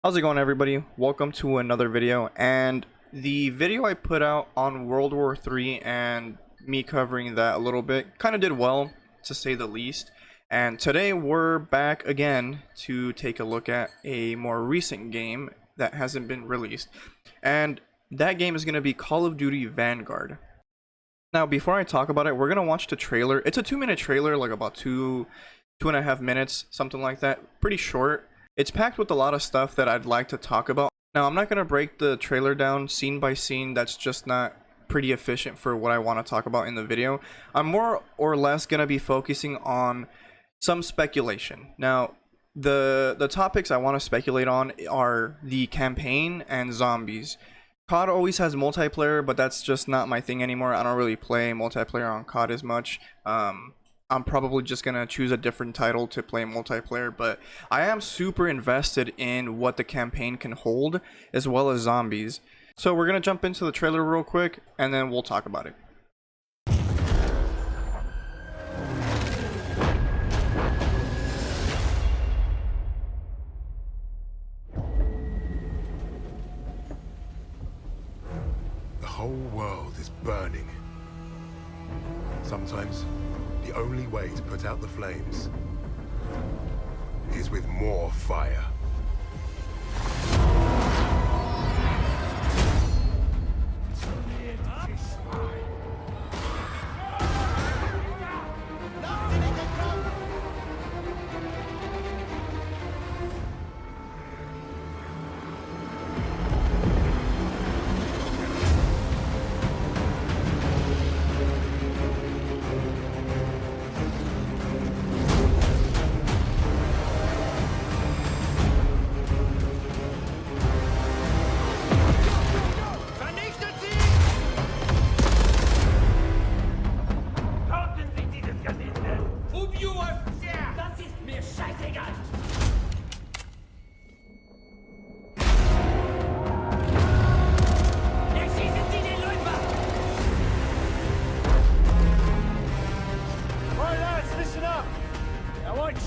How's it going, everybody? Welcome to another video. And the video I put out on World War III and me covering that a little bit kind of did well, to say the least. And today we're back again to take a look at a more recent game that hasn't been released. And that game is going to be Call of Duty Vanguard. Now, before I talk about it, we're going to watch the trailer. It's a 2-minute trailer, like about two and a half minutes, something like that. Pretty short. It's packed with a lot of stuff that I'd like to talk about. Now, I'm not going to break the trailer down scene by scene. That's just not pretty efficient for what I want to talk about in the video. I'm more or less going to be focusing on some speculation. Now, the topics I want to speculate on are the campaign and zombies. COD always has multiplayer, but that's just not my thing anymore. I don't really play multiplayer on COD as much. I'm probably just gonna choose a different title to play multiplayer, but I am super invested in what the campaign can hold, as well as zombies. So we're gonna jump into the trailer real quick, and then we'll talk about it. The whole world is burning. Sometimes the only way to put out the flames is with more fire.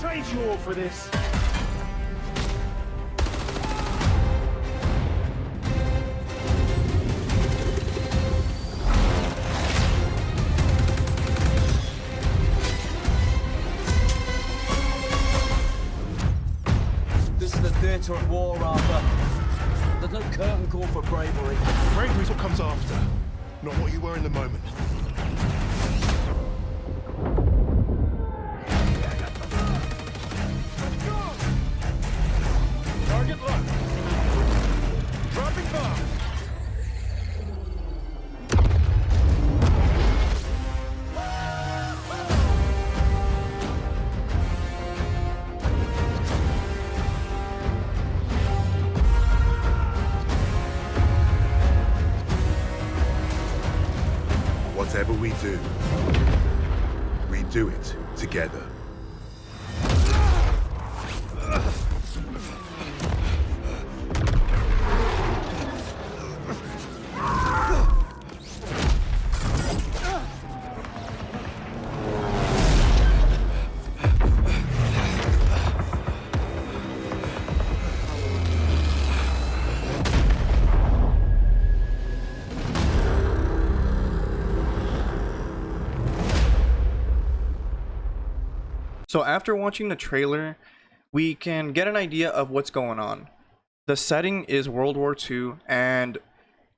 Trade you all for this. This is the theatre of war, Arthur. There's no curtain call for bravery. Bravery's what comes after, not what you were in the moment. Target locked. Dropping bomb. Whatever we do it together. So after watching the trailer, we can get an idea of what's going on. The setting is World War II, and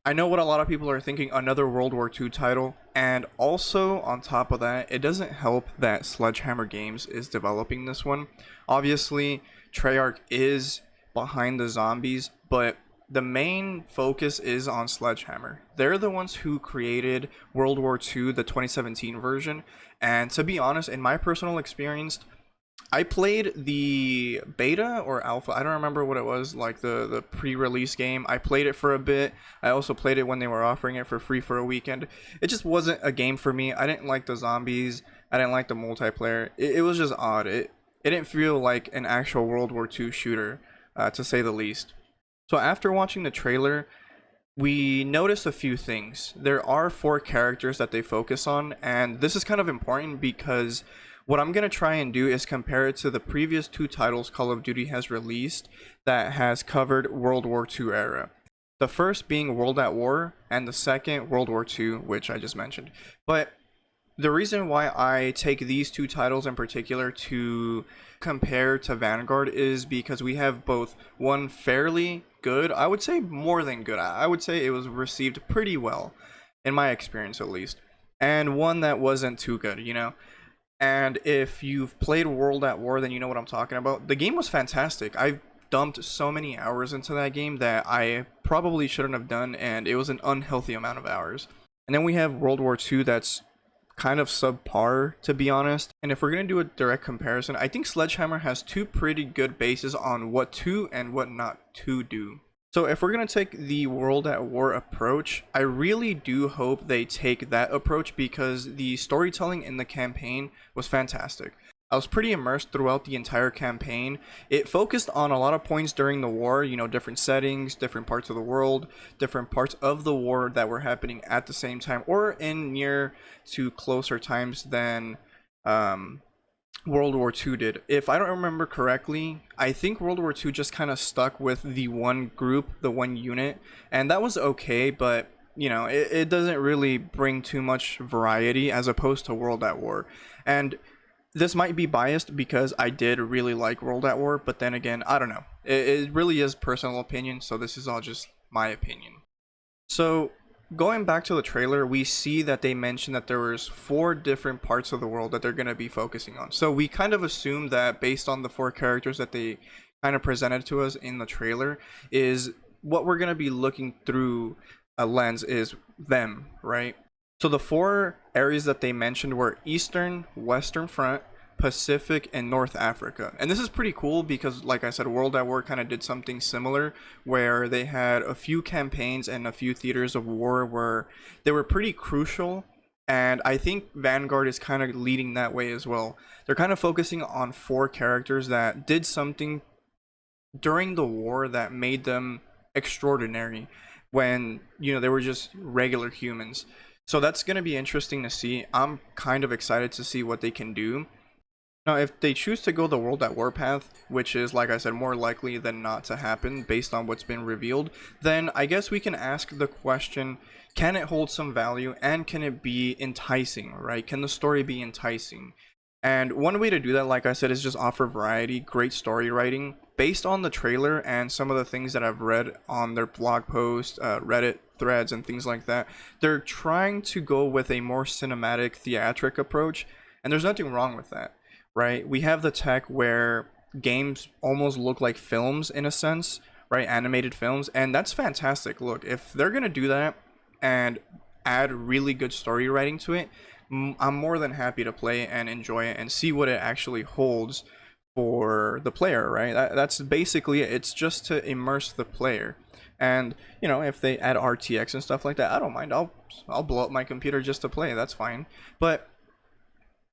I know what a lot of people are thinking, another World War II title. And also, on top of that, it doesn't help that Sledgehammer Games is developing this one. Obviously, Treyarch is behind the zombies, but the main focus is on Sledgehammer. They're the ones who created World War II, the 2017 version. And to be honest, in my personal experience, I played the beta or alpha, I don't remember what it was, like the pre-release game. I played it for a bit. I also played it when they were offering it for free for a weekend. It just wasn't a game for me. I didn't like the zombies. I didn't like the multiplayer. It was just odd. It didn't feel like an actual World War II shooter, to say the least. So after watching the trailer, we notice a few things. There are 4 characters that they focus on, and this is kind of important because what I'm going to try and do is compare it to the previous two titles Call of Duty has released that has covered World War II era. The first being World at War, and the second World War II, which I just mentioned. But the reason why I take these two titles in particular to compare to Vanguard is because we have both one fairly good, I would say more than good, I would say it was received pretty well, in my experience at least, and one that wasn't too good, you know? And if you've played World at War, then you know what I'm talking about. The game was fantastic. I've dumped so many hours into that game that I probably shouldn't have done, and it was an unhealthy amount of hours. And then we have World War II that's kind of subpar, to be honest. And if we're going to do a direct comparison, I think Sledgehammer has two pretty good bases on what to and what not to do. So if we're going to take the World at War approach, I really do hope they take that approach because the storytelling in the campaign was fantastic. I was pretty immersed throughout the entire campaign. It focused on a lot of points during the war, you know, different settings, different parts of the world, different parts of the war that were happening at the same time or in near to closer times than World War II did. If I don't remember correctly, I think World War II just kind of stuck with the one group, the one unit, and that was okay, but you know, it doesn't really bring too much variety as opposed to World at War. And this might be biased because I did really like World at War, but then again, I don't know. It really is personal opinion, so this is all just my opinion. So, going back to the trailer, we see that they mentioned that there was 4 different parts of the world that they're going to be focusing on. So we kind of assumed that based on the 4 characters that they kind of presented to us in the trailer, is what we're going to be looking through a lens is them, right? So the 4 areas that they mentioned were Eastern, Western Front, Pacific, and North Africa. And this is pretty cool because, like I said, World at War kind of did something similar where they had a few campaigns and a few theaters of war where they were pretty crucial. And I think Vanguard is kind of leading that way as well. They're kind of focusing on 4 characters that did something during the war that made them extraordinary when, you know, they were just regular humans. So that's going to be interesting to see. I'm kind of excited to see what they can do. Now, if they choose to go the World at War path, which is, like I said, more likely than not to happen based on what's been revealed, then I guess we can ask the question, can it hold some value and can it be enticing, right? Can the story be enticing? And one way to do that, like I said, is just offer variety, great story writing. Based on the trailer and some of the things that I've read on their blog posts, Reddit threads, and things like that, they're trying to go with a more cinematic, theatric approach, and there's nothing wrong with that, right? We have the tech where games almost look like films in a sense, right? Animated films, and that's fantastic. Look, if they're gonna do that and add really good story writing to it, I'm more than happy to play and enjoy it and see what it actually holds for the player, right? That's basically it. It's just to immerse the player. And you know, if they add RTX and stuff like that, I don't mind. I'll blow up my computer just to play. That's fine. But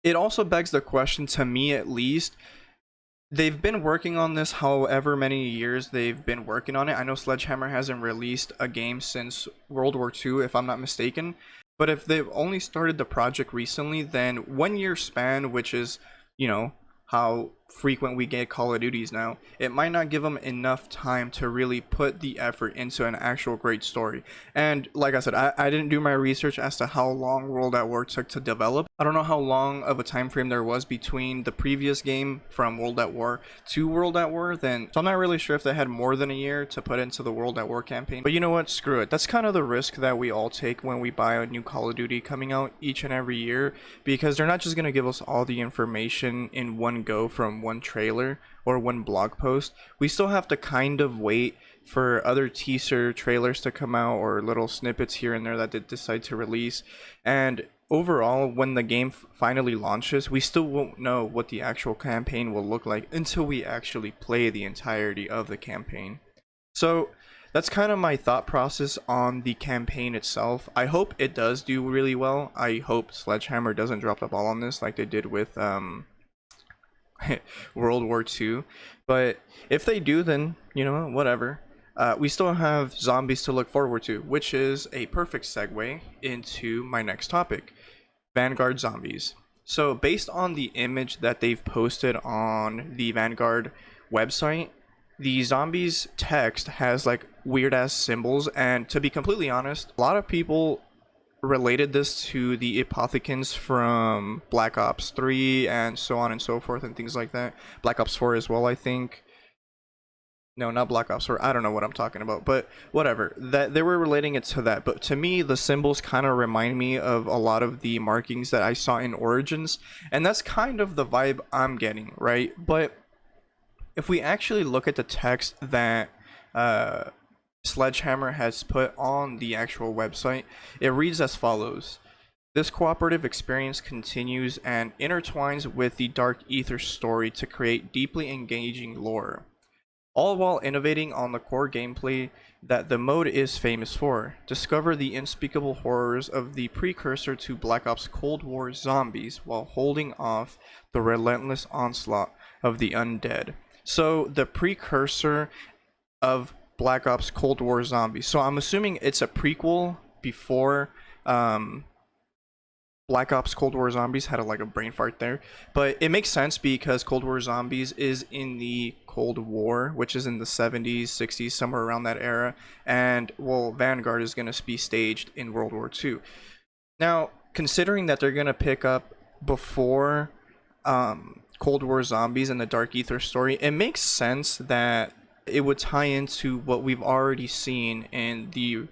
it also begs the question, to me at least, they've been working on this however many years they've been working on it. I know Sledgehammer hasn't released a game since World War II, if I'm not mistaken. But if they've only started the project recently, then 1 year span, which is, you know, how frequent we get Call of Duties now, it might not give them enough time to really put the effort into an actual great story. And like I said, I didn't do my research as to how long World at War took to develop. I don't know how long of a time frame there was between the previous game from World at War to World at War, so I'm not really sure if they had more than a year to put into the World at War campaign. But you know what, screw it. That's kind of the risk that we all take when we buy a new Call of Duty coming out each and every year, because they're not just going to give us all the information in one go from one trailer or one blog post. We still have to kind of wait for other teaser trailers to come out or little snippets here and there that they decide to release. And overall, when the game finally launches, we still won't know what the actual campaign will look like until we actually play the entirety of the campaign. So that's kind of my thought process on the campaign itself. I hope it does do really well. I hope Sledgehammer doesn't drop the ball on this like they did with World War II. But if they do, then, you know, whatever. We still have zombies to look forward to, which is a perfect segue into my next topic, Vanguard zombies. So based on the image that they've posted on the Vanguard website, the zombies text has like weird ass symbols, and to be completely honest, a lot of people related this to the apothecans from Black Ops 3 and so on and so forth and things like that. Black Ops 4 as well, I think. No, not Black Ops 4. I don't know what I'm talking about, but whatever. That they were relating it to that. But to me, the symbols kind of remind me of a lot of the markings that I saw in Origins, and that's kind of the vibe I'm getting, right? But if we actually look at the text that Sledgehammer has put on the actual website, it reads as follows. This cooperative experience continues and intertwines with the Dark Ether story to create deeply engaging lore, all while innovating on the core gameplay that the mode is famous for. Discover the unspeakable horrors of the precursor to Black Ops Cold War zombies while holding off the relentless onslaught of the undead. So the precursor of Black Ops Cold War zombies. So I'm assuming it's a prequel before Black Ops Cold War Zombies. Had like a brain fart there, but it makes sense because Cold War Zombies is in the Cold War, which is in the 70s, 60s, somewhere around that era, and well, Vanguard is going to be staged in World War II. Now, considering that they're going to pick up before Cold War Zombies and the Dark Ether story, it makes sense that it would tie into what we've already seen in the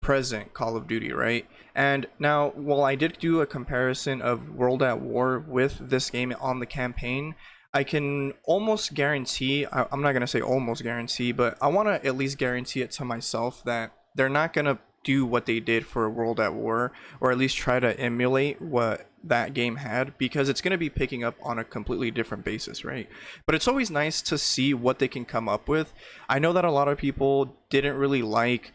present Call of Duty, right? And now, while I did do a comparison of World at War with this game on the campaign, I can almost guarantee, I'm not going to say almost guarantee, but I want to at least guarantee it to myself that they're not going to do what they did for World at War, or at least try to emulate what that game had, because it's going to be picking up on a completely different basis, right? But it's always nice to see what they can come up with. I know that a lot of people didn't really like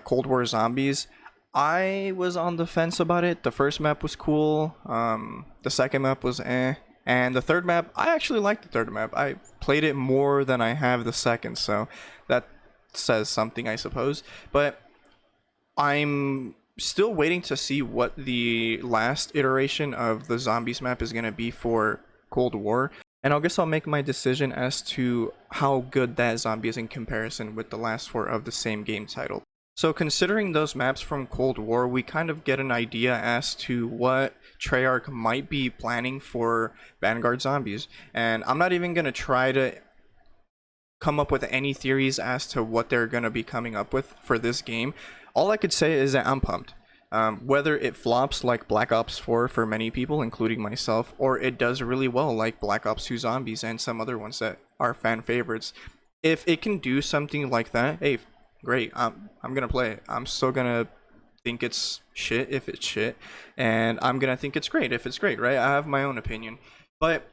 Cold War Zombies. I was on the fence about it. The first map was cool. The second map was eh. And the third map, I actually liked the third map. I played it more than I have the second, so that says something, I suppose. But I'm still waiting to see what the last iteration of the zombies map is going to be for Cold War. And I guess I'll make my decision as to how good that zombie is in comparison with the last four of the same game title. So considering those maps from Cold War, we kind of get an idea as to what Treyarch might be planning for Vanguard Zombies. And I'm not even going to try to come up with any theories as to what they're going to be coming up with for this game. All I could say is that I'm pumped. Whether it flops like Black Ops 4 for many people, including myself, or it does really well like Black Ops 2 Zombies and some other ones that are fan favorites. If it can do something like that, hey, great, I'm gonna play it. I'm still gonna think it's shit if it's shit, and I'm gonna think it's great if it's great, right? I have my own opinion, but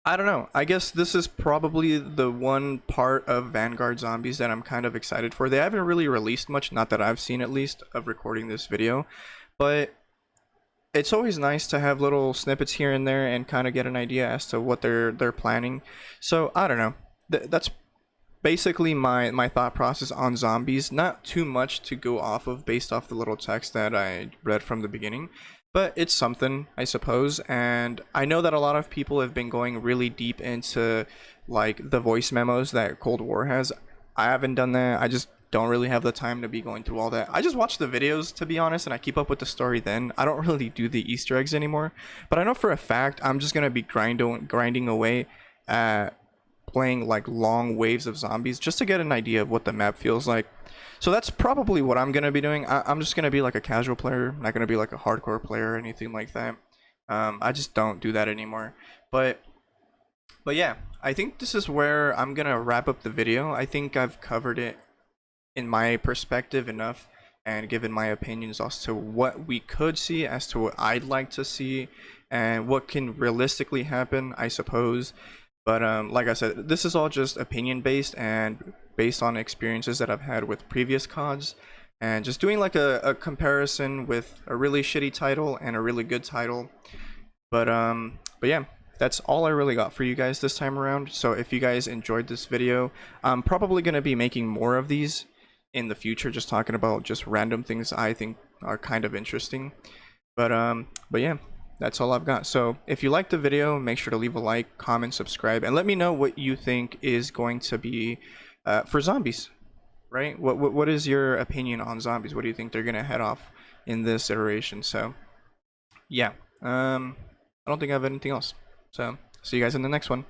I don't know. I guess this is probably the one part of Vanguard Zombies that I'm kind of excited for. They haven't really released much, not that I've seen at least, of recording this video, but it's always nice to have little snippets here and there and kind of get an idea as to what they're planning. So I don't know. That's basically my thought process on zombies. Not too much to go off of based off the little text that I read from the beginning, but it's something, I suppose. And I know that a lot of people have been going really deep into like the voice memos that Cold War has. I haven't done that. I just don't really have the time to be going through all that. I just watch the videos, to be honest, and I keep up with the story then. I don't really do the Easter eggs anymore, but I know for a fact I'm just gonna be grinding away at playing like long waves of zombies just to get an idea of what the map feels like. So that's probably what I'm gonna be doing. I'm just gonna be like a casual player, not gonna be like a hardcore player or anything like that. I just don't do that anymore. But yeah, I think this is where I'm gonna wrap up the video. I think I've covered it in my perspective enough and given my opinions as to what we could see, as to what I'd like to see, and what can realistically happen, I suppose. But like I said, this is all just opinion based and based on experiences that I've had with previous CODs, and just doing like a comparison with a really shitty title and a really good title. But yeah, that's all I really got for you guys this time around. So if you guys enjoyed this video, I'm probably going to be making more of these in the future, just talking about just random things I think are kind of interesting. But yeah, that's all I've got. So if you liked the video, make sure to leave a like, comment, subscribe, and let me know what you think is going to be for zombies, right? What is your opinion on zombies? What do you think they're gonna head off in this iteration? So yeah, I don't think I have anything else. So see you guys in the next one.